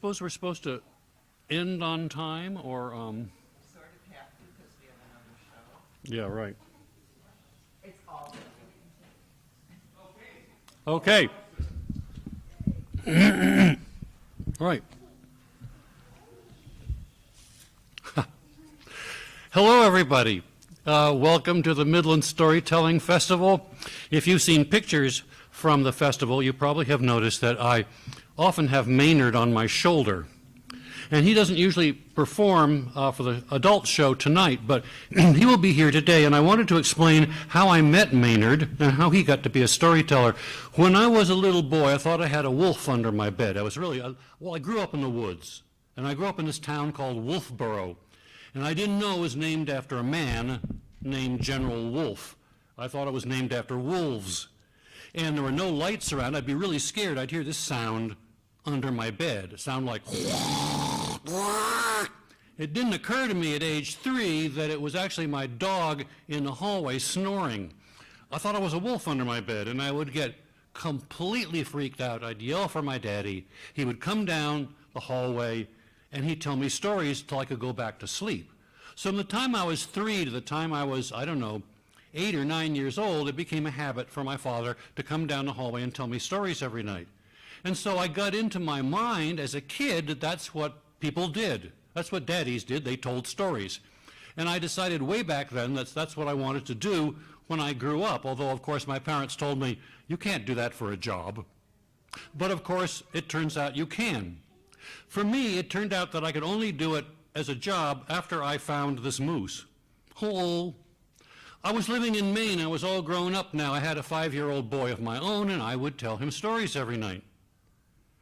suppose we're supposed to end on time, or, Sort of have to because we have another show. yeah, right. It's all. Okay. Right. Hello, everybody. Welcome to the Midland Storytelling Festival. If you've seen pictures from the festival, you probably have noticed that I often have Maynard on my shoulder. And he doesn't usually perform for the adult show tonight, but he will be here today, and I wanted to explain how I met Maynard and how he got to be a storyteller. When I was a little boy, I thought I had a wolf under my bed. I was really, I grew up in the woods, and I grew up in this town called Wolfboro, and I didn't know it was named after a man named General Wolfe. I thought it was named after wolves, and there were no lights around. I'd be really scared. I'd hear this sound under my bed. It sounded like It didn't occur to me at age 3 that it was actually my dog in the hallway snoring. I thought it was a wolf under my bed, and I would get completely freaked out. I'd yell for my daddy. He would come down the hallway, and he'd tell me stories till I could go back to sleep. So from the time I was 3 to the time I was, 8 or 9 years old, it became a habit for my father to come down the hallway and tell me stories every night. And so I got into my mind as a kid that that's what people did. That's what daddies did. They told stories. And I decided way back then that's what I wanted to do when I grew up, although, of course, my parents told me, you can't do that for a job. But, of course, it turns out you can. For me, it turned out that I could only do it as a job after I found this moose. Oh, I was living in Maine. I was all grown up now. I had a 5-year-old boy of my own, and I would tell him stories every night.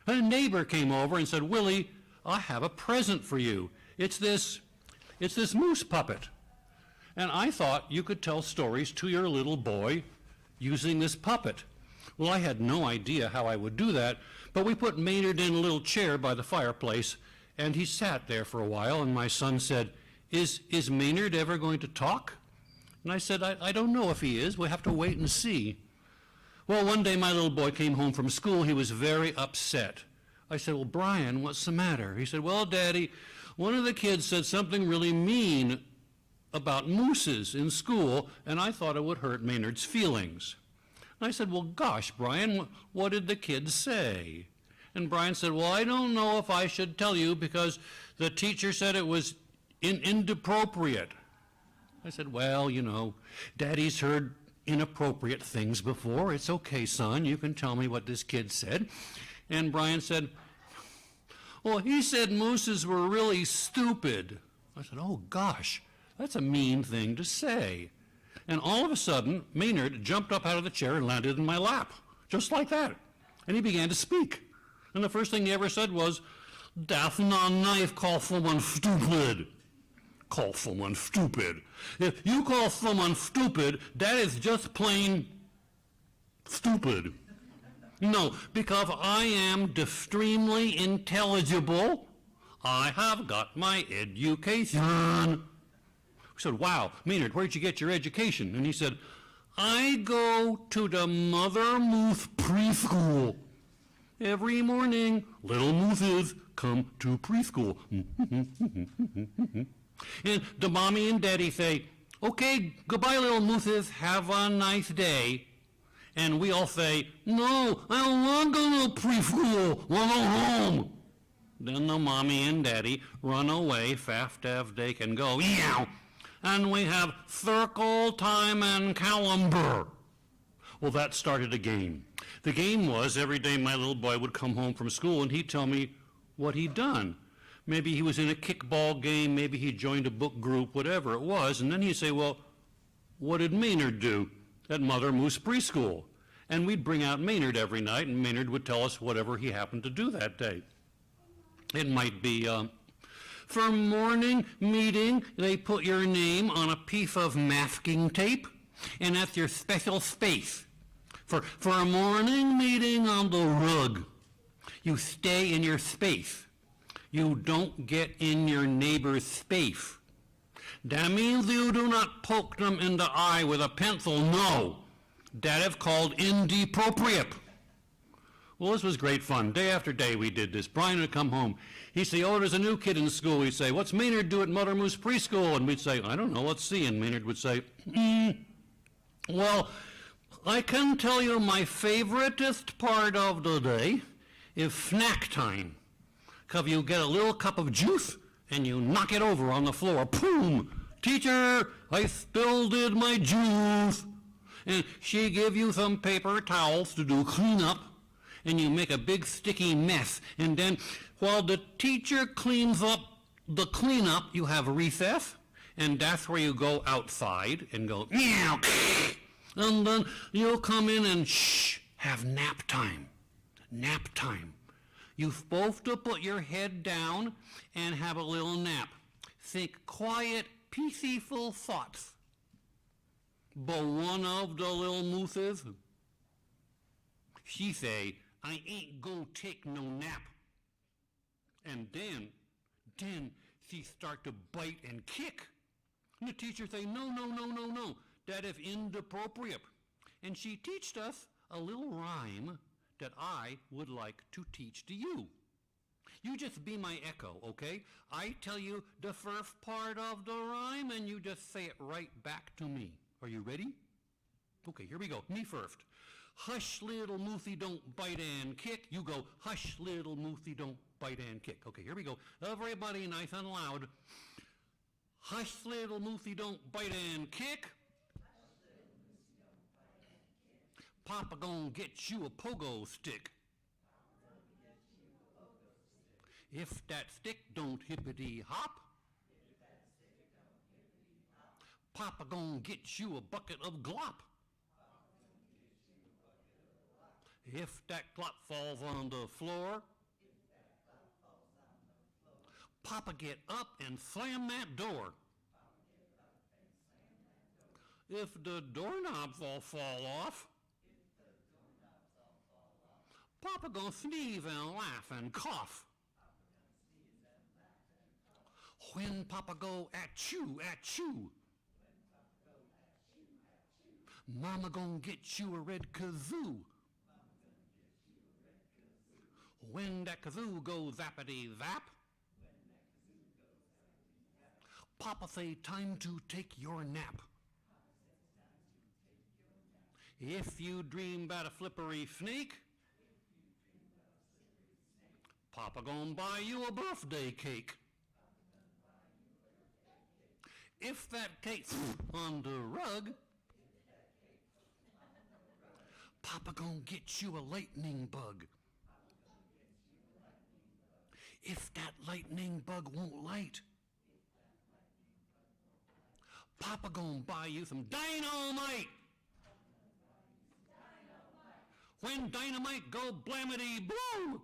And a neighbor came over and said, Willie, I have a present for you. It's this moose puppet. And I thought you could tell stories to your little boy using this puppet. Well, I had no idea how I would do that, but we put Maynard in a little chair by the fireplace, and he sat there for a while, and my son said, is Maynard ever going to talk? And I said, I don't know if he is. We'll have to wait and see. Well, one day my little boy came home from school. He was very upset. I said, well, Brian, what's the matter? He said, well, Daddy, one of the kids said something really mean about mooses in school, and I thought it would hurt Maynard's feelings. And I said, well, gosh, Brian, what did the kid say? And Brian said, well, I don't know if I should tell you because the teacher said it was inappropriate. I said, well, Daddy's heard inappropriate things before. It's okay, son. You can tell me what this kid said. And Brian said, well, he said mooses were really stupid. I said, oh, gosh, that's a mean thing to say. And all of a sudden, Maynard jumped up out of the chair and landed in my lap, just like that. And he began to speak. And the first thing he ever said was, "That's not a knife, call someone stupid." Call someone stupid. If you call someone stupid, that is just plain stupid. No, because I am extremely intelligible. I have got my education. I said, wow, Maynard, where'd you get your education? And he said, I go to the Mother Moose preschool. Every morning, little mooses come to preschool. And the mommy and daddy say, okay, goodbye, little mooses, have a nice day. And we all say, no, I don't want to go to preschool, I want to go home. Then the mommy and daddy run away fast as they can go, meow. And we have circle, time, and calendar. Well, that started a game. The game was every day my little boy would come home from school and he'd tell me what he'd done. Maybe he was in a kickball game, maybe he joined a book group, whatever it was, and then he'd say, well, what did Maynard do at Mother Moose Preschool? And we'd bring out Maynard every night, and Maynard would tell us whatever he happened to do that day. It might be, for morning meeting, they put your name on a piece of masking tape, and that's your special space. For a morning meeting on the rug, you stay in your space. You don't get in your neighbor's space. That means you do not poke them in the eye with a pencil, no. That is called inappropriate. Well, this was great fun. Day after day we did this. Brian would come home. He'd say, oh, there's a new kid in school. We'd say, what's Maynard do at Mother Moose Preschool? And we'd say, I don't know, let's see. And Maynard would say, well, I can tell you my favoriteest part of the day is snack time. 'Cause you get a little cup of juice and you knock it over on the floor. Boom! Teacher, I spilled my juice. And she give you some paper towels to do cleanup, and you make a big sticky mess. And then while the teacher cleans up the cleanup, you have recess, and that's where you go outside and go, meow, and then you'll come in and have nap time. Nap time. You're supposed to put your head down and have a little nap. Think quiet, peaceful thoughts. But one of the little mooses, she say, I ain't go take no nap. And then she start to bite and kick. And the teacher say, no, that is inappropriate. And she teached us a little rhyme that I would like to teach to you. You just be my echo, okay? I tell you the first part of the rhyme, and you just say it right back to me. Are you ready? Okay, here we go. Me first. Hush, little Moosey, don't bite and kick. You go, hush, little Moosey, don't bite and kick. Okay, here we go. Everybody nice and loud. Hush, little Moosey, don't bite and kick. Papa gonna get you a pogo stick. If that stick don't hippity hop, Papa gonna get you a bucket of glop. If that glop falls on the floor, Papa get up and slam that door. If the doorknobs all fall off, Papa gonna sneeze and laugh and cough. When Papa go at you, Mama gonna get you a red kazoo. When that kazoo goes zappity zap, Papa say time to take your nap. If you dream about a flippery snake, Papa gonna buy you a birthday cake. If that cake's on the rug, Papa gonna get you a lightning bug. If that lightning bug won't light, Papa gonna buy you some dynamite. When dynamite go blamity blue,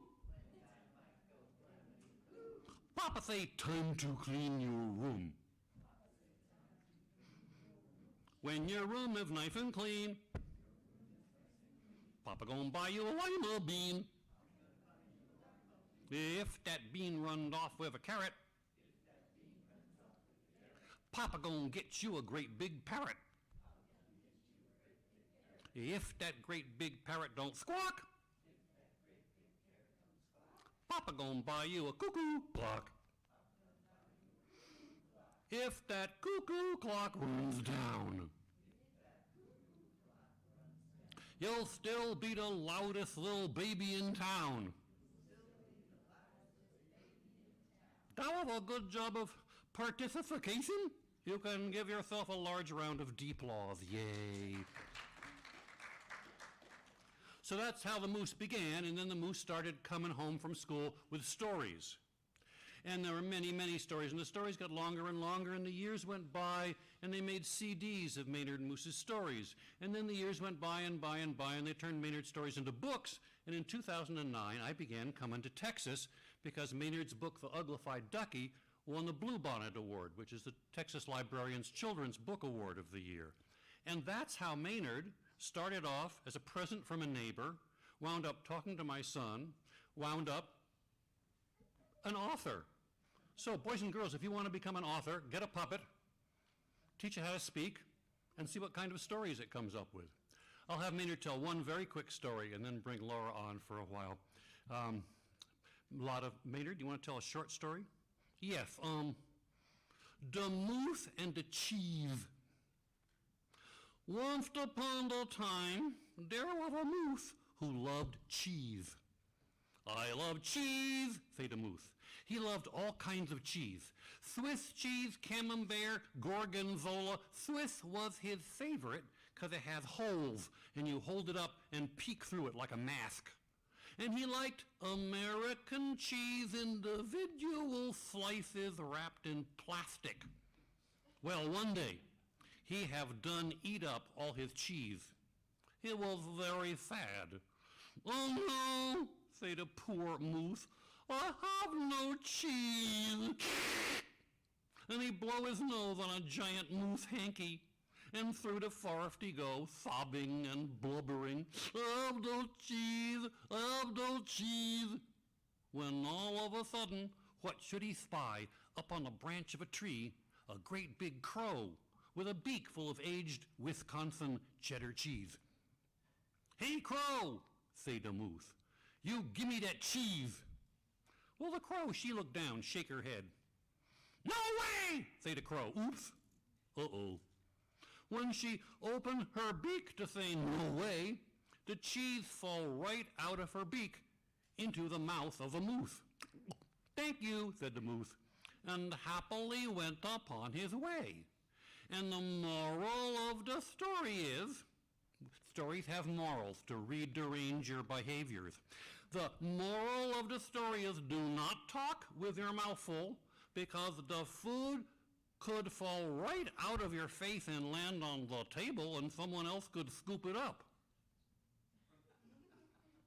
Papa say time to clean your room. When your room is nice and clean, Papa gonna buy you a lima bean. If that bean runned off with a carrot, Papa gonna get you a great big parrot. If that great big parrot don't squawk, Papa gonna buy you a cuckoo clock. If that cuckoo clock runs down, you'll still be the loudest little baby in town. That was a good job of participation. You can give yourself a large round of applause. Yay. So that's how the moose began, and then the moose started coming home from school with stories. And there were many, many stories, and the stories got longer and longer, and the years went by, and they made CDs of Maynard and Moose's stories. And then the years went by and by and by, and they turned Maynard's stories into books. And in 2009, I began coming to Texas because Maynard's book, The Uglified Ducky, won the Bluebonnet Award, which is the Texas Librarian's Children's Book Award of the year. And that's how Maynard started off as a present from a neighbor, wound up talking to my son, wound up an author. So, boys and girls, if you want to become an author, get a puppet, teach it how to speak, and see what kind of stories it comes up with. I'll have Maynard tell one very quick story and then bring Laura on for a while. Maynard, do you want to tell a short story? Yes. The Moose and the Cheese. Once upon a time, there was a moose who loved cheese. I love cheese, said the moose. He loved all kinds of cheese. Swiss cheese, camembert, gorgonzola. Swiss was his favorite because it has holes, and you hold it up and peek through it like a mask. And he liked American cheese, individual slices wrapped in plastic. Well, one day, he have done eat up all his cheese. It was very sad. Oh no, said the poor moose, I have no cheese. And he blow his nose on a giant moose hanky, and through the forest he go, sobbing and blubbering, I have no cheese, I have no cheese. When all of a sudden, what should he spy up on a branch of a tree? A great big crow with a beak full of aged Wisconsin cheddar cheese. Hey, crow, said the moose, you gimme that cheese. Well, the crow, she looked down, shake her head. No way, said the crow. Oops. Uh-oh. When she opened her beak to say no way, the cheese fall right out of her beak into the mouth of the moose. Thank you, said the moose, and happily went upon his way. And the moral of the story is, stories have morals to rearrange your behaviors. The moral of the story is do not talk with your mouth full, because the food could fall right out of your face and land on the table and someone else could scoop it up.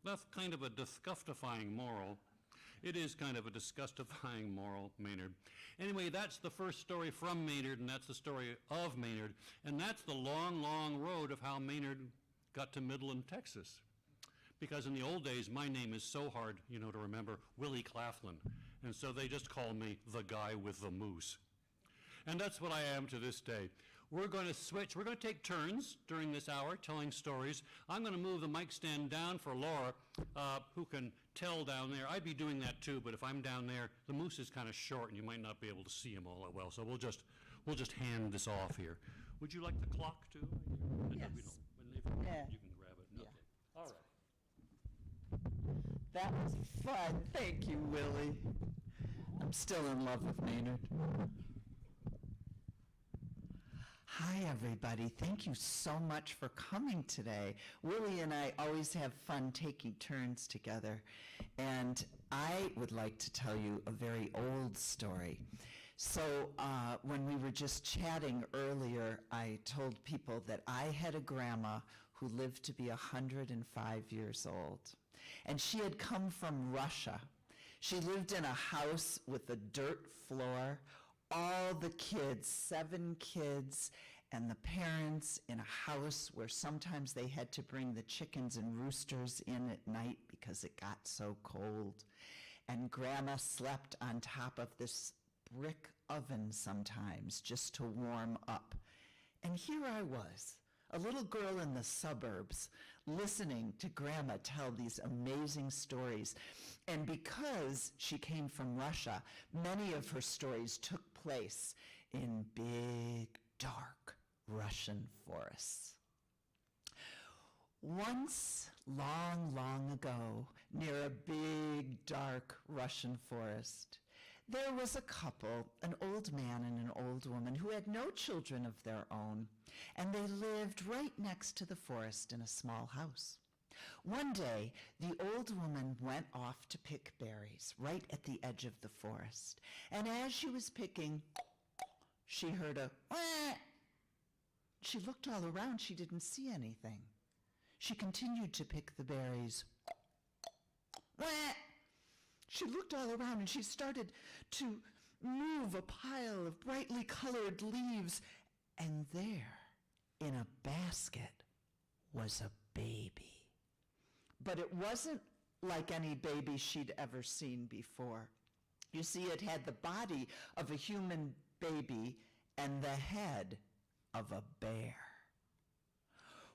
That's kind of a disgustifying moral. It is kind of a disgustifying moral, Maynard. Anyway, that's the first story from Maynard, and that's the story of Maynard. And that's the long, long road of how Maynard got to Midland, Texas. Because in the old days, my name is so hard, to remember, Willie Claflin. And so they just call me the guy with the moose. And that's what I am to this day. We're going to switch. We're going to take turns during this hour telling stories. I'm going to move the mic stand down for Laura, who can tell down there. I'd be doing that too, but if I'm down there, the moose is kind of short and you might not be able to see him all that well. So we'll just hand this off here. Would you like the clock too? Yes. Yeah. You can grab it. Yeah. Okay. All right. That was fun. Thank you, Willie. I'm still in love with Maynard. Hi, everybody. Thank you so much for coming today. Willie and I always have fun taking turns together, and I would like to tell you a very old story. So when we were just chatting earlier, I told people that I had a grandma who lived to be 105 years old, and she had come from Russia. She lived in a house with a dirt floor, all the kids, 7 kids, and the parents in a house where sometimes they had to bring the chickens and roosters in at night because it got so cold. And Grandma slept on top of this brick oven sometimes just to warm up. And here I was, a little girl in the suburbs, listening to Grandma tell these amazing stories. And because she came from Russia, many of her stories took place in big, dark Russian forests. Once, long, long ago, near a big, dark Russian forest, there was a couple, an old man and an old woman, who had no children of their own, and they lived right next to the forest in a small house. One day, the old woman went off to pick berries right at the edge of the forest, and as she was picking, she heard a "Wah!" She looked all around. She didn't see anything. She continued to pick the berries. "Wah!" She looked all around and she started to move a pile of brightly colored leaves. And there, in a basket, was a baby. But it wasn't like any baby she'd ever seen before. You see, it had the body of a human baby and the head of a bear.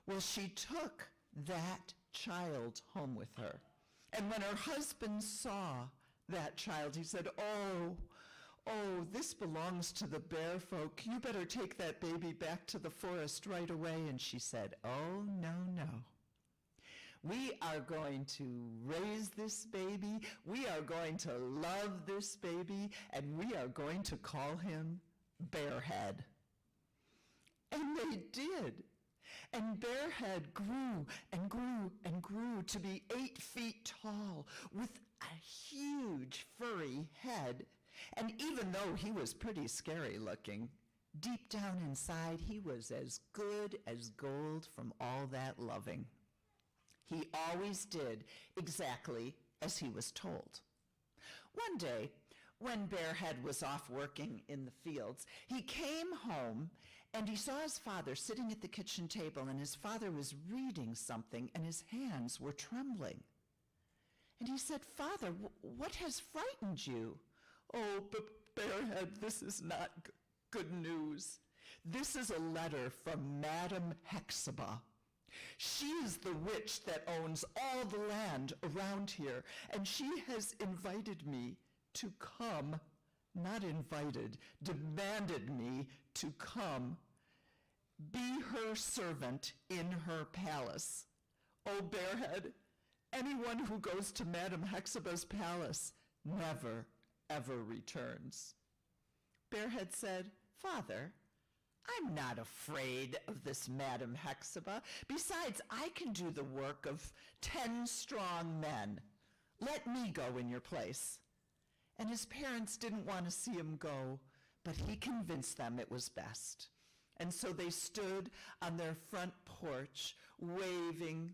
Well, she took that child home with her. And when her husband saw that child, he said, oh, this belongs to the bear folk. You better take that baby back to the forest right away. And she said, oh, no. We are going to raise this baby. We are going to love this baby. And we are going to call him Bearhead. And they did. And Bearhead grew and grew and grew to be 8 feet tall with a huge furry head. And even though he was pretty scary looking, deep down inside he was as good as gold from all that loving. He always did exactly as he was told. One day, when Bearhead was off working in the fields, he came home and he saw his father sitting at the kitchen table, and his father was reading something and his hands were trembling. And he said, Father, what has frightened you? Oh, Bearhead, this is not good news. This is a letter from Madam Hexaba. She is the witch that owns all the land around here, and she has invited me to come, not invited, demanded me to come, be her servant in her palace. Oh, Bearhead, anyone who goes to Madam Hexaba's palace never, ever returns. Bearhead said, Father, I'm not afraid of this Madam Hexaba. Besides, I can do the work of 10 strong men. Let me go in your place. And his parents didn't want to see him go, but he convinced them it was best. And so they stood on their front porch, waving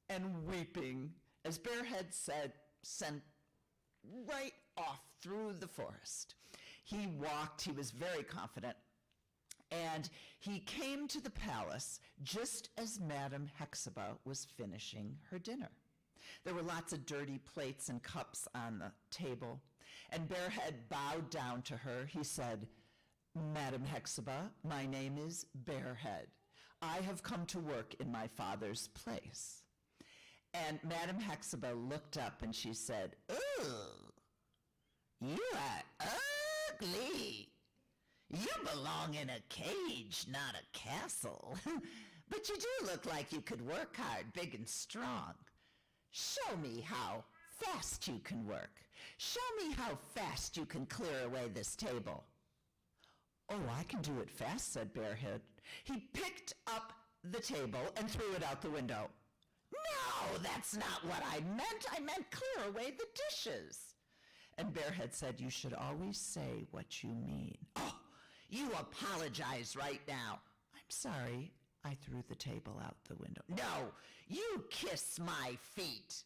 and weeping, as Bearhead said, sent right off through the forest. He walked, he was very confident, and he came to the palace just as Madam Hexaba was finishing her dinner. There were lots of dirty plates and cups on the table, and Bearhead bowed down to her. He said, Madam Hexaba, my name is Bearhead. I have come to work in my father's place. And Madam Hexaba looked up and she said, Ooh, you are ugly. You belong in a cage, not a castle. But you do look like you could work hard, big and strong. Show me how fast you can work. Show me how fast you can clear away this table. Oh, I can do it fast, said Bearhead. He picked up the table and threw it out the window. No, that's not what I meant. I meant clear away the dishes. And Bearhead said, you should always say what you mean. Oh, you apologize right now. I'm sorry, I threw the table out the window. No, you kiss my feet.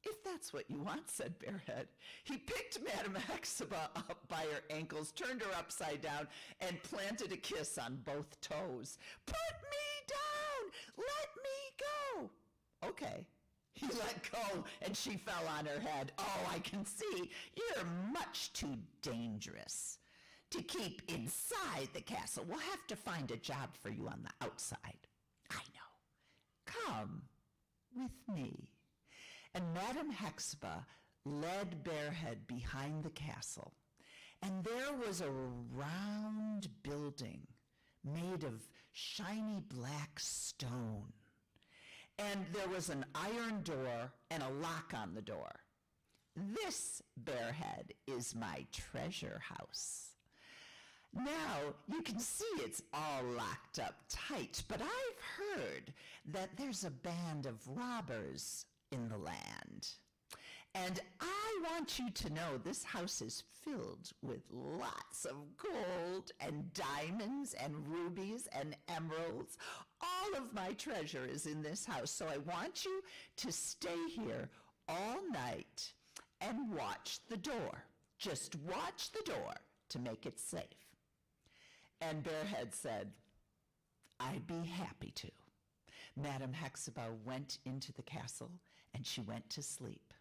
If that's what you want, said Bearhead. He picked Madam Hexaba up by her ankles, turned her upside down, and planted a kiss on both toes. Put me down! Let me go! Okay. He let go, and she fell on her head. Oh, I can see you're much too dangerous to keep inside the castle. We'll have to find a job for you on the outside. I know. Come with me. And Madam Hexaba led Bearhead behind the castle, and there was a round building made of shiny black stone. And there was an iron door and a lock on the door. This, Bearhead, is my treasure house. Now, you can see it's all locked up tight, but I've heard that there's a band of robbers in the land. And I want you to know this house is filled with lots of gold and diamonds and rubies and emeralds. All of my treasure is in this house, so I want you to stay here all night and watch the door. Just watch the door to make it safe. And Bearhead said, I'd be happy to. Madam Hexaba went into the castle, and she went to sleep.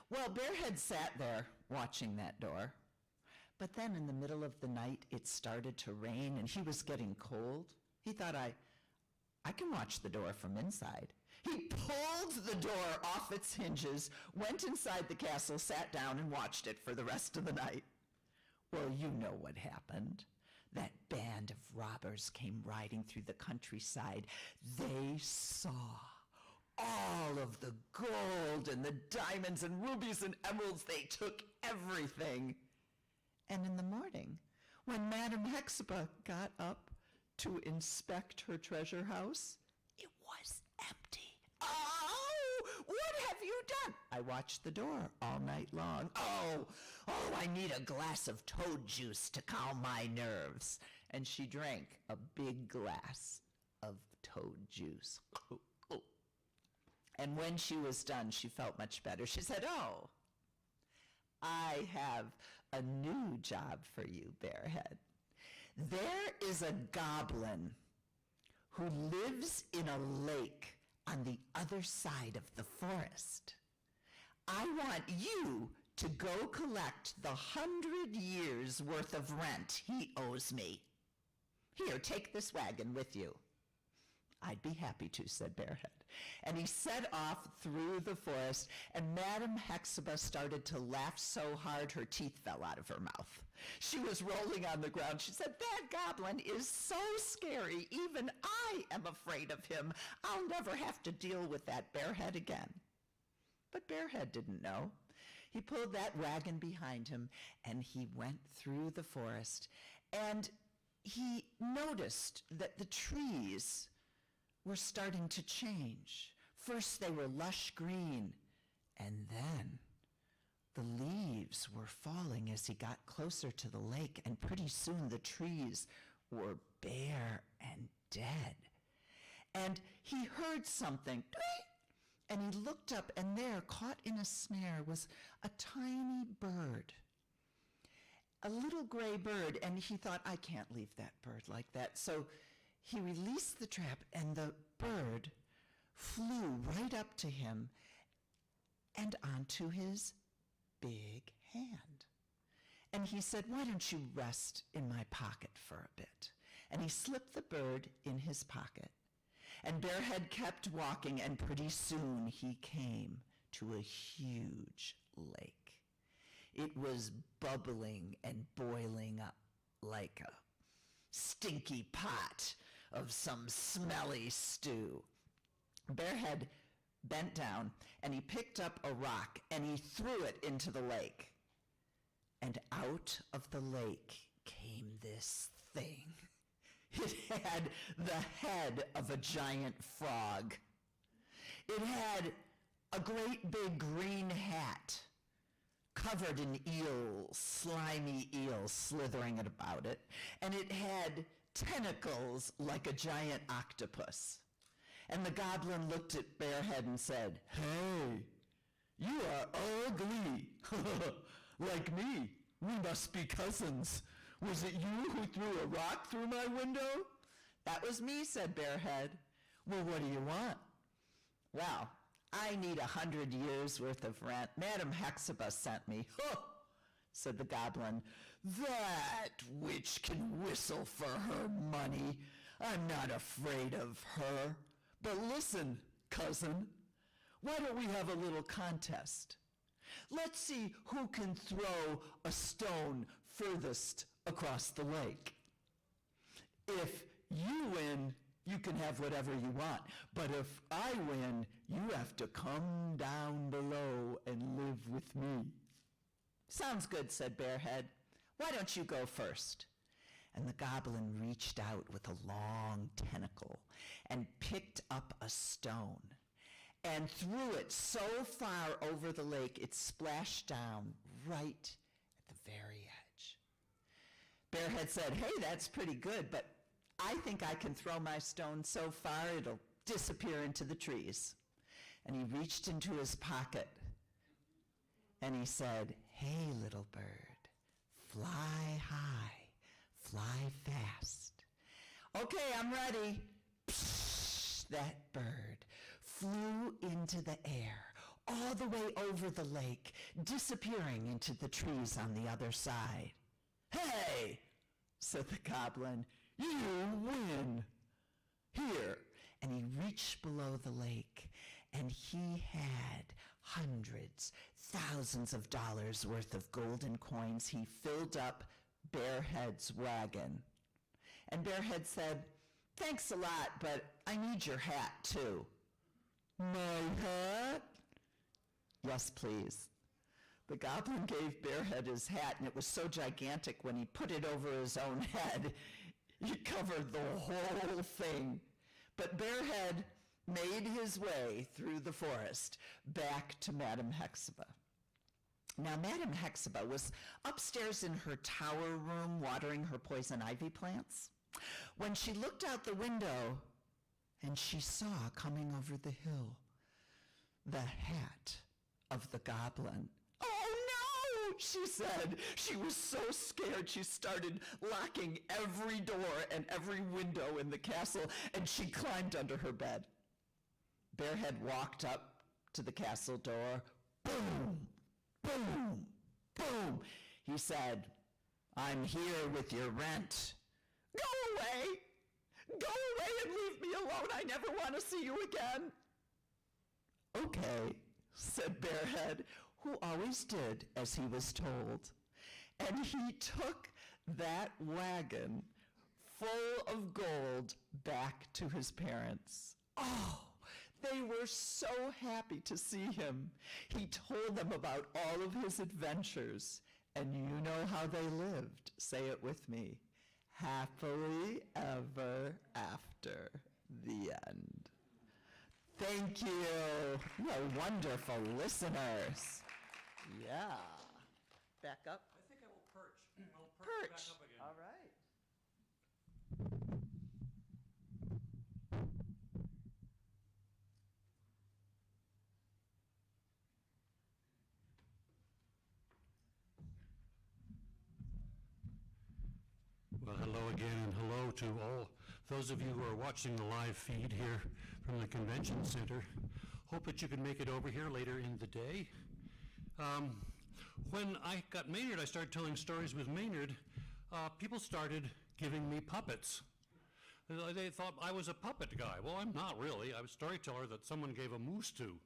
Well, Bearhead sat there watching that door, but then in the middle of the night it started to rain and he was getting cold. He thought, I can watch the door from inside. He pulled the door off its hinges, went inside the castle, sat down, and watched it for the rest of the night. Well, you know what happened. That band of robbers came riding through the countryside. They saw all of the gold and the diamonds and rubies and emeralds. They took everything. And in the morning, when Madame Hexaba got up to inspect her treasure house, it was empty. Oh, what have you done? I watched the door all night long. Oh, I need a glass of toad juice to calm my nerves. And she drank a big glass of toad juice. And when she was done, she felt much better. She said, oh, I have a new job for you, Bearhead. There is a goblin who lives in a lake on the other side of the forest. I want you to go collect the 100 years' worth of rent he owes me. Here, take this wagon with you. I'd be happy to, said Bearhead. And he set off through the forest, and Madame Hexaba started to laugh so hard her teeth fell out of her mouth. She was rolling on the ground. She said, that goblin is so scary. Even I am afraid of him. I'll never have to deal with that Bearhead again. But Bearhead didn't know. He pulled that wagon behind him, and he went through the forest, and he noticed that the trees were starting to change. First they were lush green, and then the leaves were falling as he got closer to the lake, and pretty soon the trees were bare and dead. And he heard something, and he looked up, and there, caught in a snare, was a tiny bird, a little gray bird, and he thought, I can't leave that bird like that. So he released the trap, and the bird flew right up to him and onto his big hand. And he said, why don't you rest in my pocket for a bit? And he slipped the bird in his pocket. And Bearhead kept walking, and pretty soon he came to a huge lake. It was bubbling and boiling up like a stinky pot of some smelly stew. Bearhead bent down, and he picked up a rock, and he threw it into the lake. And out of the lake came this thing. It had the head of a giant frog. It had a great big green hat covered in eels, slimy eels slithering about it, and it had tentacles like a giant octopus. And the goblin looked at Bearhead and said, hey, you are ugly. Like me. We must be cousins. Was it you who threw a rock through my window? That was me, said Bearhead. Well, what do you want? Well, I need 100 years' worth of rent. Madame Hexaba sent me. Huh, said the goblin. That witch can whistle for her money. I'm not afraid of her. But listen, cousin, why don't we have a little contest? Let's see who can throw a stone furthest across the lake. If you win, you can have whatever you want. But if I win, you have to come down below and live with me. Sounds good, said Bearhead. Why don't you go first? And the goblin reached out with a long tentacle and picked up a stone and threw it so far over the lake it splashed down right at the very edge. Bearhead said, hey, that's pretty good, but I think I can throw my stone so far it'll disappear into the trees. And he reached into his pocket and he said, hey, little bird, fly high, fly fast. Okay, I'm ready. Psh, that bird flew into the air, all the way over the lake, disappearing into the trees on the other side. Hey, said the goblin, you win. Here. and he reached below the lake, and he had hundreds, thousands of dollars worth of golden coins. He filled up Bearhead's wagon. And Bearhead said, "Thanks a lot, but I need your hat too." "My hat?" "Yes, please." The goblin gave Bearhead his hat, and it was so gigantic when he put it over his own head, it covered the whole thing. But Bearhead made his way through the forest back to Madame Hexiba. Now, Madame Hexiba was upstairs in her tower room watering her poison ivy plants when she looked out the window and she saw coming over the hill the hat of the goblin. "Oh no," she said. She was so scared she started locking every door and every window in the castle, and she climbed under her bed. Bearhead walked up to the castle door. Boom, boom, boom. He said, "I'm here with your rent." "Go away! Go away and leave me alone. I never want to see you again." "Okay," said Bearhead, who always did as he was told. And he took that wagon full of gold back to his parents. Oh, they were so happy to see him. He told them about all of his adventures, and you know how they lived. Say it with me. Happily ever after. The end. Thank you. You're wonderful listeners. Yeah. Back up. I think I will perch. I'll Perch. back up again. All right. Well, hello again, and hello to all those of you who are watching the live feed here from the convention center. Hope that you can make it over here later in the day. When I got Maynard, I started telling stories with Maynard. People started giving me puppets. They thought I was a puppet guy. Well, I'm not really. I'm a storyteller that someone gave a moose to.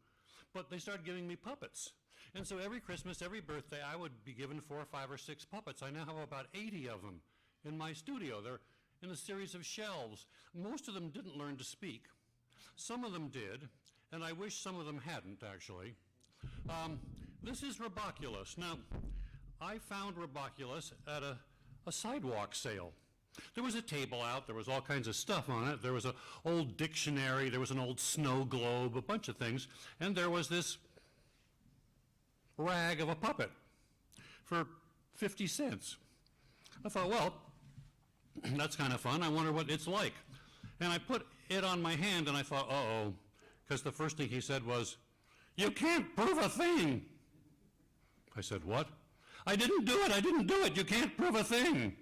But they started giving me puppets. And so every Christmas, every birthday, I would be given 4 or 5 or 6 puppets. I now have about 80 of them in my studio. They're in a series of shelves. Most of them didn't learn to speak. Some of them did, and I wish some of them hadn't, actually. This is Roboculus. Now, I found Roboculus at a sidewalk sale. There was a table out. There was all kinds of stuff on it. There was an old dictionary. There was an old snow globe, a bunch of things. And there was this rag of a puppet for 50 cents. I thought, well, that's kind of fun. I wonder what it's like. And I put it on my hand, and I thought, uh-oh, because the first thing he said was, "You can't prove a thing." I said, "What?" "I didn't do it. I didn't do it. You can't prove a thing."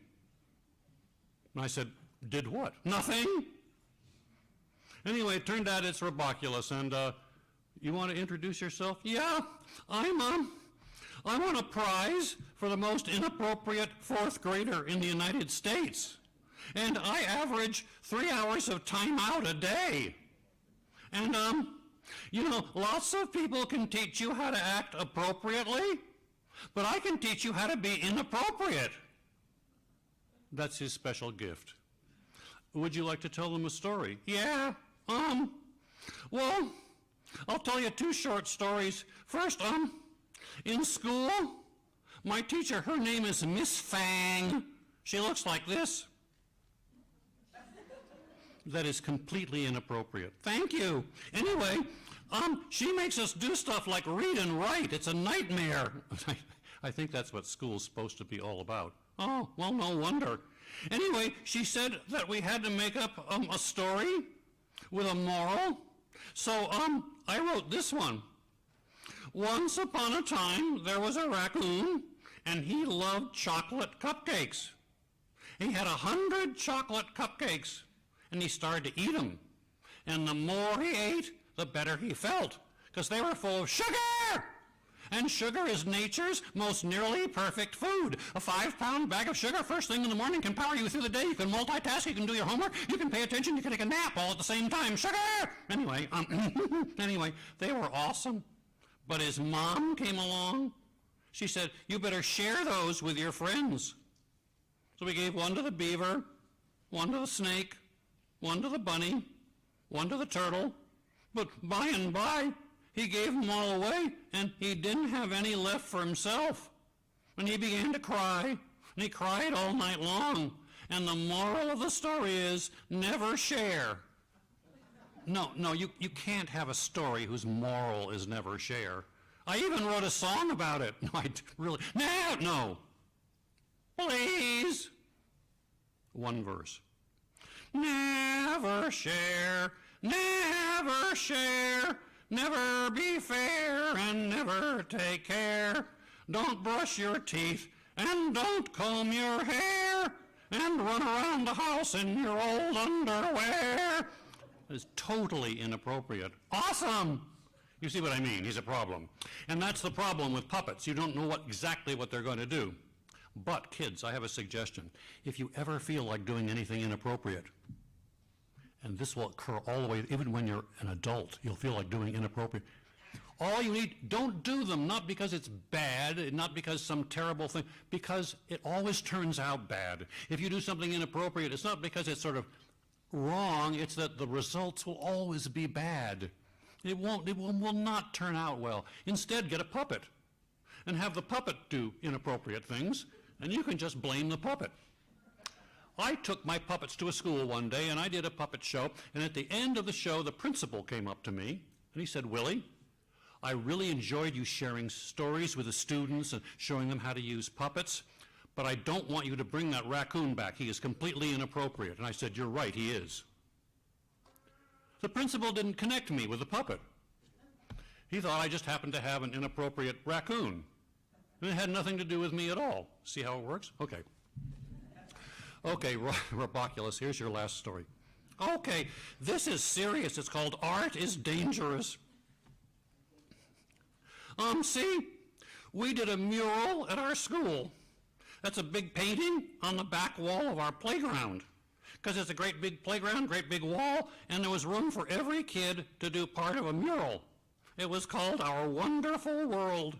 And I said, "Did what?" "Nothing." Anyway, it turned out it's Roboculus, and you want to introduce yourself? "Yeah, I won a prize for the most inappropriate 4th grader in the United States. And I average 3 hours of time out a day. And, lots of people can teach you how to act appropriately, but I can teach you how to be inappropriate." That's his special gift. Would you like to tell them a story? "Yeah, well, I'll tell you 2 short stories. First, in school, my teacher, her name is Miss Fang. She looks like this. That is completely inappropriate. Thank you. Anyway, she makes us do stuff like read and write. It's a nightmare." I think that's what school's supposed to be all about. Oh, well, no wonder. Anyway, she said that we had to make up a story with a moral. So I wrote this one. "Once upon a time, there was a raccoon, and he loved chocolate cupcakes. He had 100 chocolate cupcakes, and he started to eat them. And the more he ate, the better he felt, because they were full of sugar. And sugar is nature's most nearly perfect food. A 5-pound bag of sugar first thing in the morning can power you through the day. You can multitask, you can do your homework, you can pay attention, you can take a nap all at the same time. Sugar! Anyway, anyway, they were awesome. But his mom came along. She said, you better share those with your friends. So we gave one to the beaver, one to the snake, one to the bunny, one to the turtle. But by and by, he gave them all away, and he didn't have any left for himself. And he began to cry, and he cried all night long. And the moral of the story is, never share. No, you can't have a story whose moral is never share. I even wrote a song about it. No. Please. One verse. Never share, never share, never be fair and never take care. Don't brush your teeth and don't comb your hair and run around the house in your old underwear. It's totally inappropriate. Awesome! You see what I mean? He's a problem. And that's the problem with puppets. You don't know exactly what they're going to do. But, kids, I have a suggestion. If you ever feel like doing anything inappropriate, and this will occur all the way, even when you're an adult, you'll feel like doing inappropriate. All you need, don't do them, not because it's bad, not because some terrible thing, because it always turns out bad. If you do something inappropriate, it's not because it's sort of wrong, it's that the results will always be bad. It will not turn out well. Instead, get a puppet and have the puppet do inappropriate things, and you can just blame the puppet. I took my puppets to a school one day, and I did a puppet show, and at the end of the show, the principal came up to me, and he said, Willie, I really enjoyed you sharing stories with the students and showing them how to use puppets, but I don't want you to bring that raccoon back. He is completely inappropriate. And I said, you're right, he is. The principal didn't connect me with the puppet. He thought I just happened to have an inappropriate raccoon. And it had nothing to do with me at all. See how it works? Okay. Okay, Roboculus, here's your last story. Okay, this is serious. It's called Art is Dangerous. See, we did a mural at our school. That's a big painting on the back wall of our playground. Because it's a great big playground, great big wall, and there was room for every kid to do part of a mural. It was called Our Wonderful World.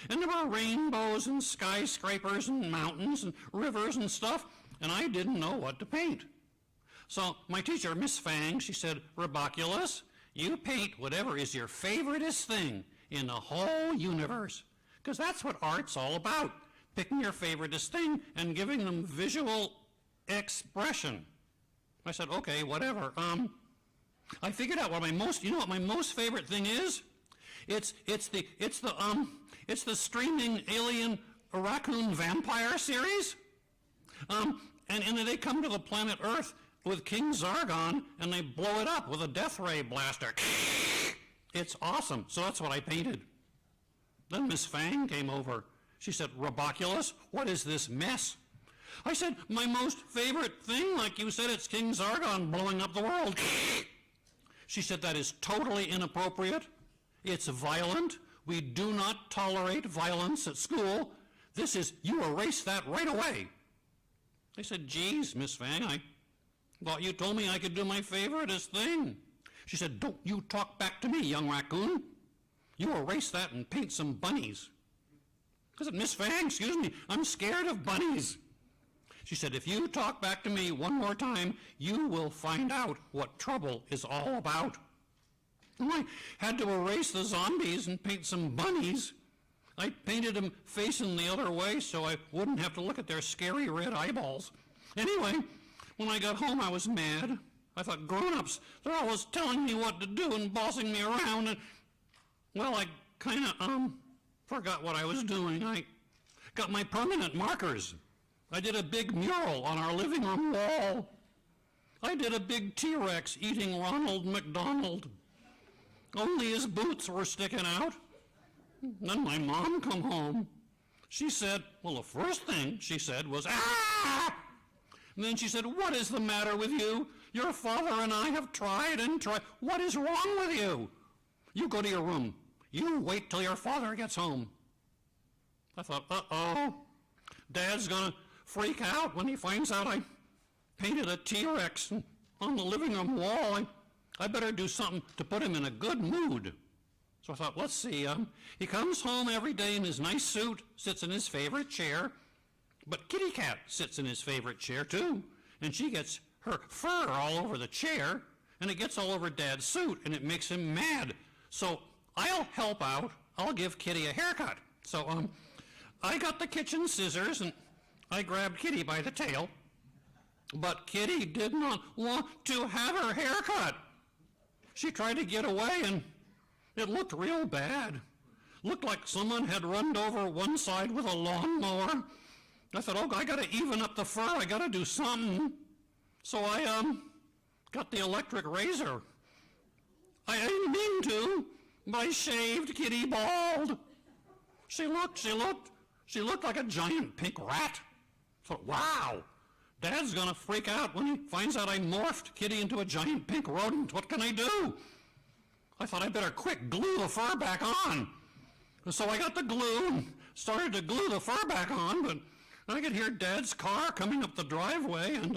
And there were rainbows and skyscrapers and mountains and rivers and stuff, and I didn't know what to paint. So my teacher, Miss Fang, she said, Roboculus, you paint whatever is your favoriteest thing in the whole universe. Because that's what art's all about, picking your favoriteest thing and giving them visual expression. I said, okay, whatever. I figured out what my most favorite thing is? It's the streaming alien raccoon vampire series. And they come to the planet Earth with King Zargon, and they blow it up with a death ray blaster. It's awesome. So that's what I painted. Then Miss Fang came over. She said, Roboculus, what is this mess? I said, my most favorite thing, like you said, it's King Zargon blowing up the world. She said, that is totally inappropriate. It's violent. We do not tolerate violence at school. You erase that right away. I said, geez, Miss Fang, I thought you told me I could do my favoriteest thing. She said, don't you talk back to me, young raccoon. You erase that and paint some bunnies. I said, Miss Fang, excuse me, I'm scared of bunnies. She said, if you talk back to me one more time, you will find out what trouble is all about. And I had to erase the zombies and paint some bunnies. I painted them facing the other way so I wouldn't have to look at their scary red eyeballs. Anyway, when I got home, I was mad. I thought, grown-ups, they're always telling me what to do and bossing me around. And, well, I kind of, forgot what I was doing. I got my permanent markers. I did a big mural on our living room wall. I did a big T-Rex eating Ronald McDonald. Only his boots were sticking out. Then my mom come home. She said, well, the first thing she said was, ah! And then she said, what is the matter with you? Your father and I have tried and tried. What is wrong with you? You go to your room. You wait till your father gets home. I thought, uh-oh, Dad's gonna freak out when he finds out I painted a T-Rex on the living room wall. I better do something to put him in a good mood. So I thought, let's see, he comes home every day in his nice suit, sits in his favorite chair, but Kitty Cat sits in his favorite chair too, and she gets her fur all over the chair, and it gets all over Dad's suit, and it makes him mad. So I'll help out. I'll give Kitty a haircut. So I got the kitchen scissors, and I grabbed Kitty by the tail, but Kitty did not want to have her hair cut. She tried to get away, and it looked real bad. Looked like someone had run over one side with a lawnmower. I thought, oh, I got to even up the fur. I got to do something. So I got the electric razor. I didn't mean to, but I shaved Kitty bald. She looked like a giant pink rat. I thought, wow, Dad's gonna freak out when he finds out I morphed Kitty into a giant pink rodent. What can I do? I thought I better quick glue the fur back on. So I got the glue and started to glue the fur back on, but I could hear Dad's car coming up the driveway, and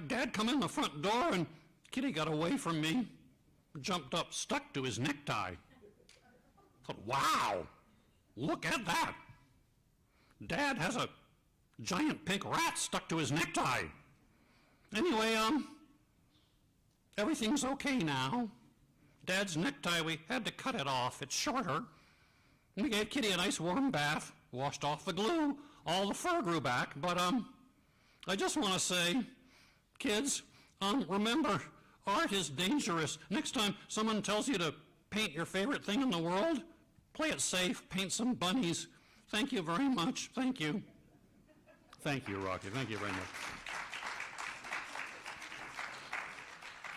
Dad come in the front door, and Kitty got away from me, jumped up, stuck to his necktie. I thought, wow, look at that. Dad has a giant pink rat stuck to his necktie. Anyway, everything's okay now. Dad's necktie, we had to cut it off. It's shorter. We gave Kitty a nice warm bath, washed off the glue. All the fur grew back, but I just want to say, kids, remember, art is dangerous. Next time someone tells you to paint your favorite thing in the world, play it safe, paint some bunnies. Thank you very much. Thank you. Thank you, Rocky. Thank you very much.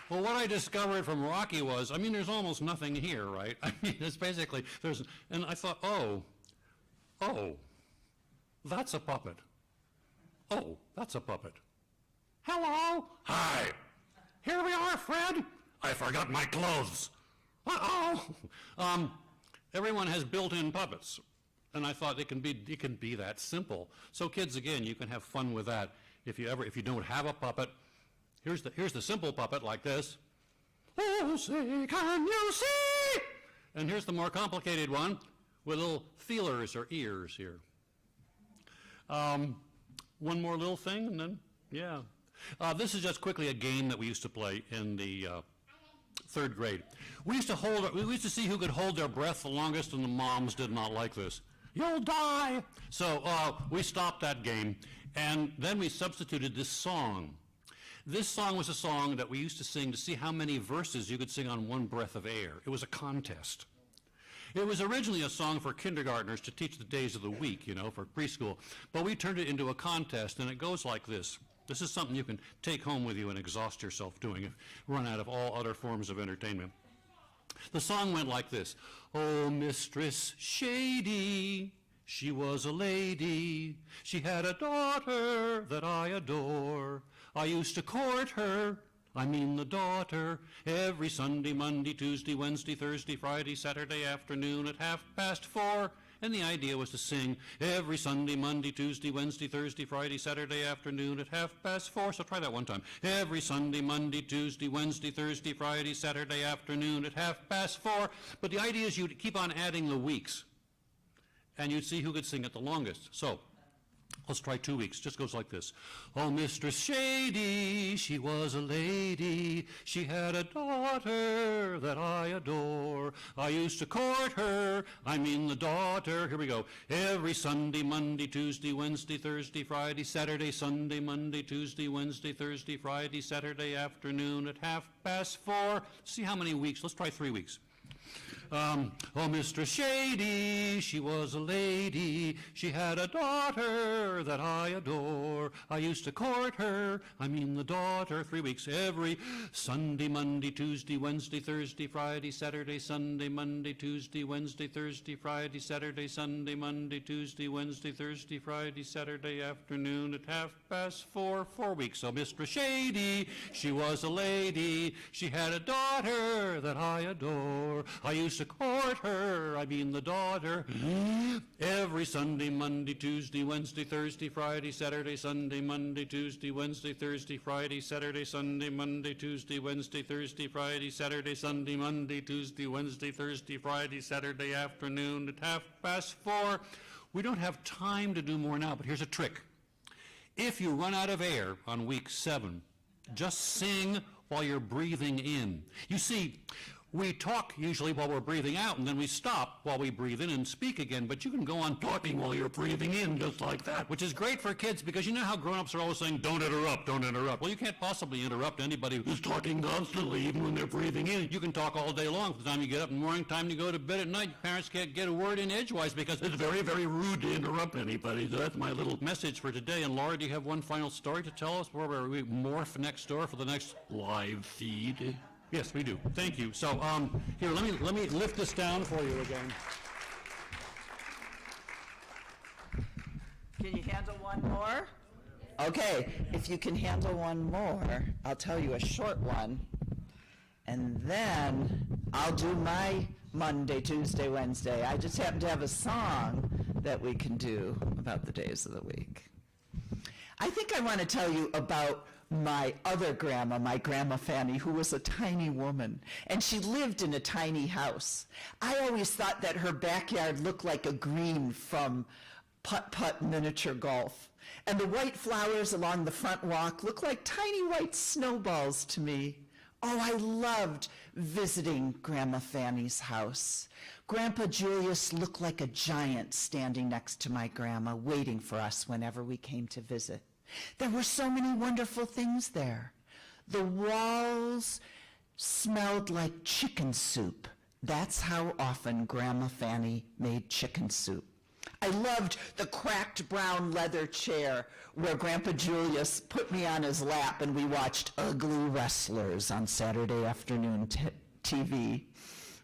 Well, what I discovered from Rocky was, I mean, there's almost nothing here, right? I mean, it's basically, and I thought, oh, that's a puppet. Oh, that's a puppet. Hello? Hi. Here we are, Fred. I forgot my clothes. Uh-oh. Everyone has built-in puppets, and I thought it can be that simple. So kids, again, you can have fun with that. If you don't have a puppet, here's the simple puppet like this. Oh, say, can you see? And here's the more complicated one with little feelers or ears here. One more little thing, and then, yeah. This is just quickly a game that we used to play in the third grade. We used to see who could hold their breath the longest, and the moms did not like this. You'll die. So we stopped that game, and then we substituted this song. This song was a song that we used to sing to see how many verses you could sing on one breath of air. It was a contest. It was originally a song for kindergartners to teach the days of the week, for preschool. But we turned it into a contest, and it goes like this. This is something you can take home with you and exhaust yourself doing if you run out of all other forms of entertainment. The song went like this. Oh, Mistress Shady, she was a lady. She had a daughter that I adore. I used to court her, I mean the daughter, every Sunday, Monday, Tuesday, Wednesday, Thursday, Friday, Saturday afternoon at 4:30. And the idea was to sing every Sunday, Monday, Tuesday, Wednesday, Thursday, Friday, Saturday afternoon at 4:30. So try that one time. Every Sunday, Monday, Tuesday, Wednesday, Thursday, Friday, Saturday afternoon at 4:30. But the idea is you'd keep on adding the weeks, and you'd see who could sing it the longest. So let's try 2 weeks. Just goes like this. Oh, Mistress Shady, she was a lady. She had a daughter that I adore. I used to court her, I mean the daughter. Here we go. Every Sunday, Monday, Tuesday, Wednesday, Thursday, Friday, Saturday, Sunday, Monday, Tuesday, Wednesday, Thursday, Friday, Saturday afternoon at 4:30. See how many weeks? Let's try 3 weeks. Oh, Mistress Shady, she was a lady. She had a daughter that I adore. I used to court her, I mean the daughter. 3 weeks. Every Sunday, Monday, Tuesday, Wednesday, Thursday, Friday, Saturday, Sunday, Monday, Tuesday, Wednesday, Thursday, Friday, Saturday, Sunday, Monday, Tuesday, Wednesday, Thursday, Friday, Saturday afternoon at 4:30. 4 weeks. So Mistress Shady, she was a lady. She had a daughter that I adore. I used to court her, I mean the daughter. Every Sunday, Monday, Tuesday, Wednesday, Thursday, Friday, Saturday, Sunday, Monday, Tuesday, Wednesday, Thursday, Friday, Saturday, Sunday, Monday, Tuesday, Wednesday, Thursday, Friday, Saturday, Sunday, Monday, Tuesday, Wednesday, Thursday, Friday, Saturday afternoon at 4:30. We don't have time to do more now, but here's a trick. If you run out of air on week 7, just sing while you're breathing in. You see, we talk usually while we're breathing out, and then we stop while we breathe in and speak again, but you can go on talking while you're breathing in just like that, which is great for kids because you know how grown-ups are always saying, don't interrupt, don't interrupt. Well, you can't possibly interrupt anybody who's talking constantly, even when they're breathing in. You can talk all day long from the time you get up in the morning, time you go to bed at night. Your parents can't get a word in edgewise because it's very, very rude to interrupt anybody. So that's my little message for today. And Laura, do you have one final story to tell us where we morph next door for the next live feed? Yes, we do. Thank you. So, here, let me lift this down for you again. Can you handle one more? Okay, if you can handle one more, I'll tell you a short one, and then I'll do my Monday, Tuesday, Wednesday. I just happen to have a song that we can do about the days of the week. I think I want to tell you about my other grandma, my Grandma Fanny, who was a tiny woman, and she lived in a tiny house. I always thought that her backyard looked like a green from putt-putt miniature golf, and the white flowers along the front walk looked like tiny white snowballs to me. Oh, I loved visiting Grandma Fanny's house. Grandpa Julius looked like a giant standing next to my grandma, waiting for us whenever we came to visit. There were so many wonderful things there. The walls smelled like chicken soup. That's how often Grandma Fanny made chicken soup. I loved the cracked brown leather chair where Grandpa Julius put me on his lap and we watched ugly wrestlers on Saturday afternoon TV.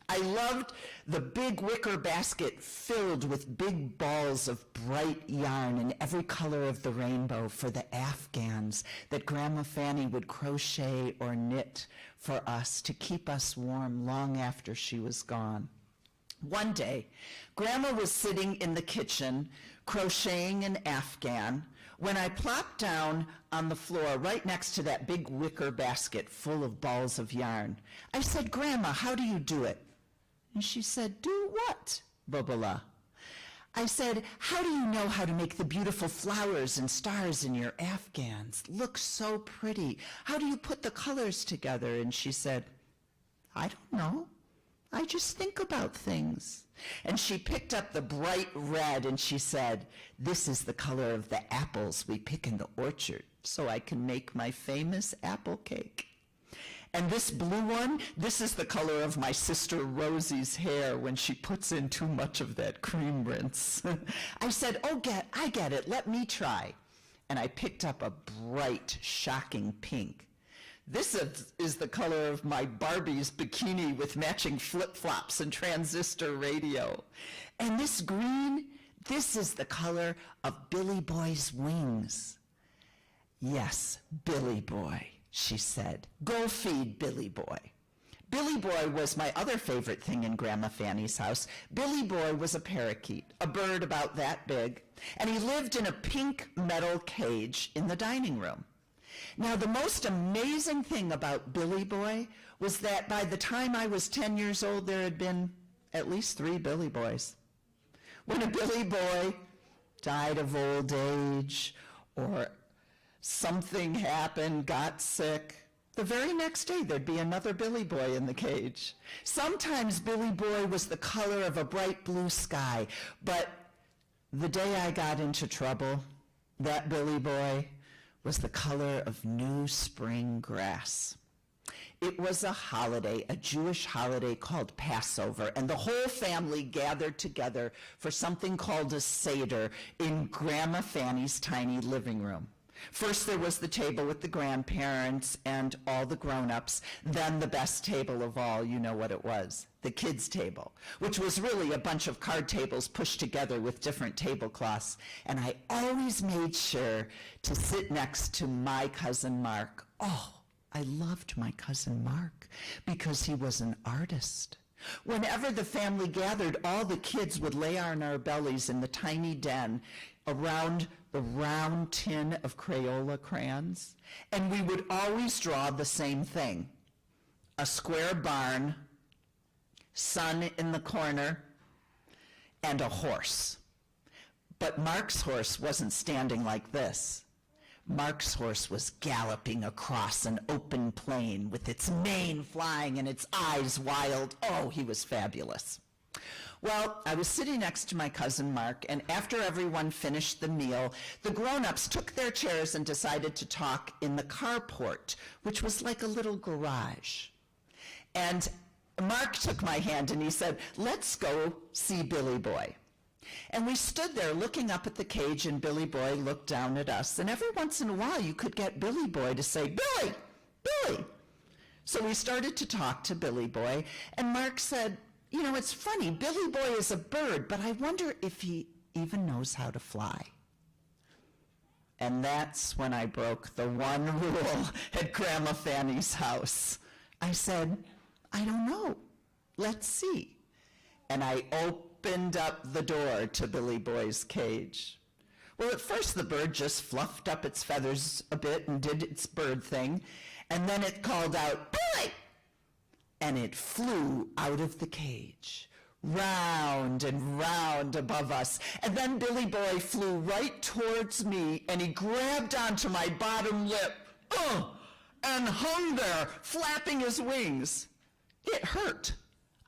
I loved the big wicker basket filled with big balls of bright yarn in every color of the rainbow for the Afghans that Grandma Fanny would crochet or knit for us to keep us warm long after she was gone. One day, Grandma was sitting in the kitchen crocheting an Afghan when I plopped down on the floor right next to that big wicker basket full of balls of yarn. I said, "Grandma, how do you do it?" And she said, "Do what, Bubala?" I said, "How do you know how to make the beautiful flowers and stars in your Afghans? Look so pretty. How do you put the colors together?" And she said, "I don't know. I just think about things." And she picked up the bright red and she said, "This is the color of the apples we pick in the orchard, so I can make my famous apple cake. And this blue one, this is the color of my sister Rosie's hair when she puts in too much of that cream rinse." I said, I get it, let me try." And I picked up a bright, shocking pink. "This is the color of my Barbie's bikini with matching flip-flops and transistor radio. And this green, this is the color of Billy Boy's wings." "Yes, Billy Boy," she said. "Go feed Billy Boy." Billy Boy was my other favorite thing in Grandma Fanny's house. Billy Boy was a parakeet, a bird about that big, and he lived in a pink metal cage in the dining room. Now, the most amazing thing about Billy Boy was that by the time I was 10 years old, there had been at least 3 Billy Boys. When a Billy Boy died of old age or something happened, got sick, the very next day there'd be another Billy Boy in the cage. Sometimes Billy Boy was the color of a bright blue sky, but the day I got into trouble, that Billy Boy was the color of new spring grass. It was a holiday, a Jewish holiday called Passover, and the whole family gathered together for something called a Seder in Grandma Fanny's tiny living room. First there was the table with the grandparents and all the grown-ups, then the best table of all, you know what it was, the kids' table, which was really a bunch of card tables pushed together with different tablecloths. And I always made sure to sit next to my cousin Mark. Oh, I loved my cousin Mark because he was an artist. Whenever the family gathered, all the kids would lay on our bellies in the tiny den around the round tin of Crayola crayons, and we would always draw the same thing: a square barn, sun in the corner, and a horse. But Mark's horse wasn't standing like this. Mark's horse was galloping across an open plain with its mane flying and its eyes wild. Oh, he was fabulous. Well, I was sitting next to my cousin Mark, and after everyone finished the meal, the grown-ups took their chairs and decided to talk in the carport, which was like a little garage. And Mark took my hand and he said, "Let's go see Billy Boy." And we stood there looking up at the cage, and Billy Boy looked down at us. And every once in a while, you could get Billy Boy to say, "Billy, Billy." So we started to talk to Billy Boy, and Mark said, "You know, it's funny, Billy Boy is a bird, but I wonder if he even knows how to fly." And that's when I broke the one rule at Grandma Fanny's house. I said, "I don't know. Let's see." And I opened up the door to Billy Boy's cage. Well, at first the bird just fluffed up its feathers a bit and did its bird thing, and then it called out, "Billy!" And it flew out of the cage, round and round above us. And then Billy Boy flew right towards me, and he grabbed onto my bottom lip, and hung there, flapping his wings. It hurt.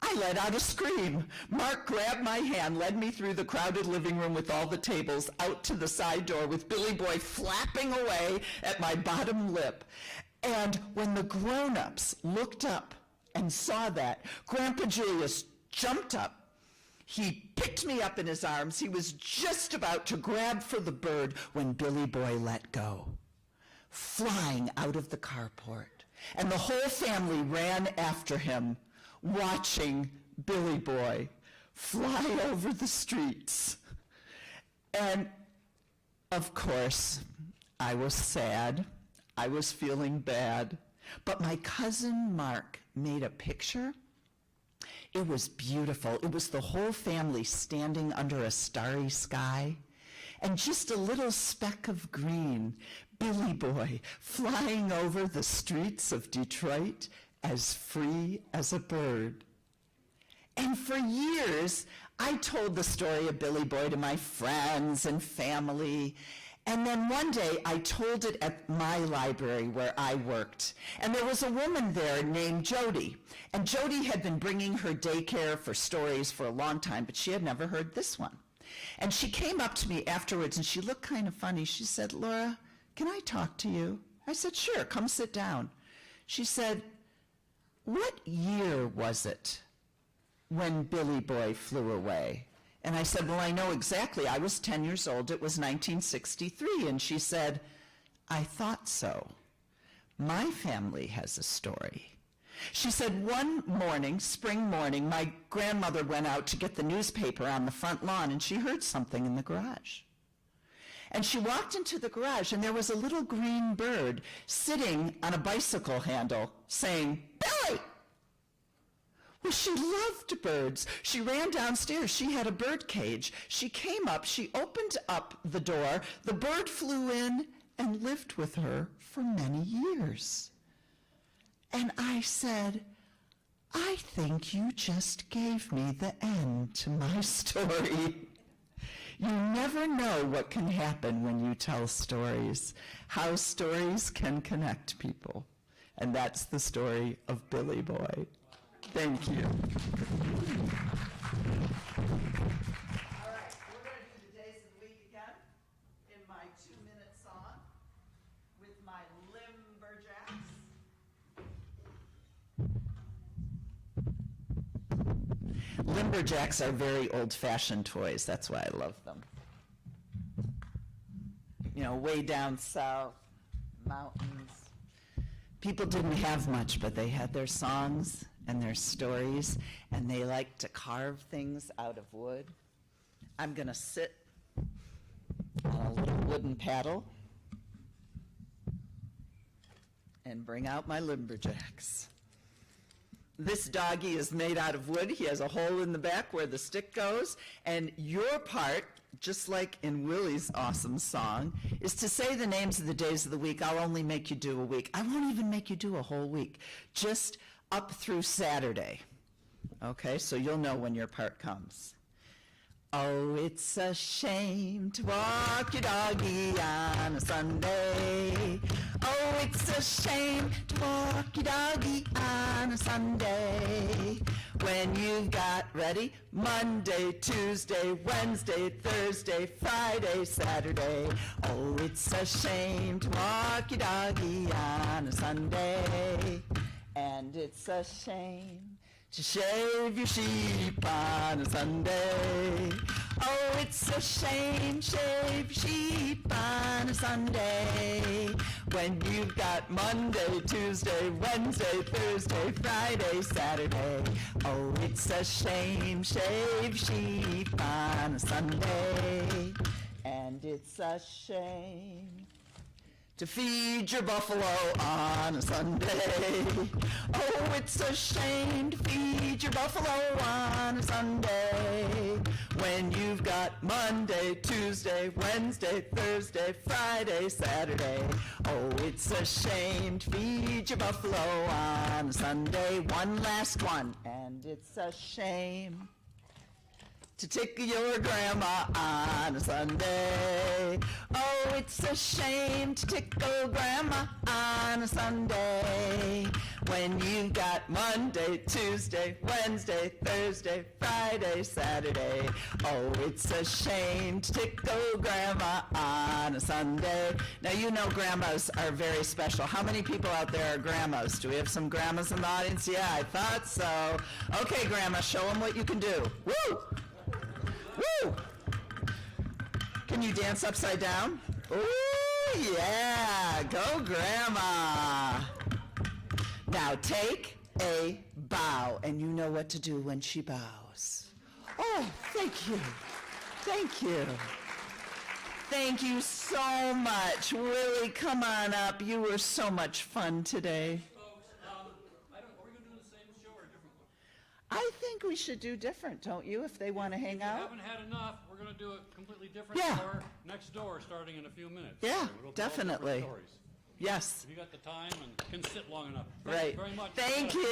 I let out a scream. Mark grabbed my hand, led me through the crowded living room with all the tables, out to the side door with Billy Boy flapping away at my bottom lip. And when the grown-ups looked up and saw that, Grandpa Julius jumped up. He picked me up in his arms. He was just about to grab for the bird when Billy Boy let go, flying out of the carport. And the whole family ran after him, watching Billy Boy fly over the streets. And of course, I was sad. I was feeling bad. But my cousin Mark made a picture. It was beautiful. It was the whole family standing under a starry sky, and just a little speck of green, Billy Boy, flying over the streets of Detroit as free as a bird. And for years, I told the story of Billy Boy to my friends and family. And then one day, I told it at my library where I worked. And there was a woman there named Jody. And Jody had been bringing her daycare for stories for a long time, but she had never heard this one. And she came up to me afterwards, and she looked kind of funny. She said, "Laura, can I talk to you?" I said, "Sure, come sit down." She said, "What year was it when Billy Boy flew away?" And I said, "Well, I know exactly. I was 10 years old. It was 1963. And she said, "I thought so. My family has a story." She said, "One morning, spring morning, my grandmother went out to get the newspaper on the front lawn, and she heard something in the garage. And she walked into the garage, and there was a little green bird sitting on a bicycle handle saying, 'Billy!' Well, she loved birds. She ran downstairs. She had a bird cage. She came up. She opened up the door. The bird flew in and lived with her for many years." And I said, "I think you just gave me the end to my story." You never know what can happen when you tell stories, how stories can connect people. And that's the story of Billy Boy. Thank you. All right, we're going to do the days of the week again in my 2-minute song with my Limberjacks. Limberjacks are very old-fashioned toys. That's why I love them. You know, way down south, mountains. People didn't have much, but they had their songs and their stories, and they liked to carve things out of wood. I'm going to sit on a little wooden paddle and bring out my Limberjacks. This doggy is made out of wood. He has a hole in the back where the stick goes. And your part, just like in Willie's awesome song, is to say the names of the days of the week. I'll only make you do a week. I won't even make you do a whole week. Just up through Saturday. Okay, so you'll know when your part comes. Oh, it's a shame to walk your doggy on a Sunday. Oh, it's a shame to walk your doggy on a Sunday. When you've got ready Monday, Tuesday, Wednesday, Thursday, Friday, Saturday. Oh, it's a shame to walk your doggy on a Sunday. And it's a shame to shave your sheep on a Sunday. Oh, it's a shame, shave your sheep on a Sunday. When you've got Monday, Tuesday, Wednesday, Thursday, Friday, Saturday. Oh, it's a shame, shave your sheep on a Sunday. And it's a shame to feed your buffalo on a Sunday. Oh, it's a shame to feed your buffalo on a Sunday. When you've got Monday, Tuesday, Wednesday, Thursday, Friday, Saturday. Oh, it's a shame to feed your buffalo on a Sunday. One last one. And it's a shame to tickle your grandma on a Sunday. Oh, it's a shame to tickle grandma on a Sunday. When you've got Monday, Tuesday, Wednesday, Thursday, Friday, Saturday. Oh, it's a shame to tickle grandma on a Sunday. Now, you know grandmas are very special. How many people out there are grandmas? Do we have some grandmas in the audience? Yeah, I thought so. Okay, grandma, show them what you can do. Woo! Woo! Can you dance upside down? Ooh, yeah! Go, Grandma! Now take a bow, and you know what to do when she bows. Oh, thank you. Thank you. Thank you so much. Willie, come on up. You were so much fun today. I think we should do different, don't you, if they want to hang out? If we haven't had enough, we're going to do it completely different Yeah. or next door starting in a few minutes. Yeah, It'll be all different definitely. stories. Yes. If you got the time and can sit long enough. Thank Right. you very much. Thank you.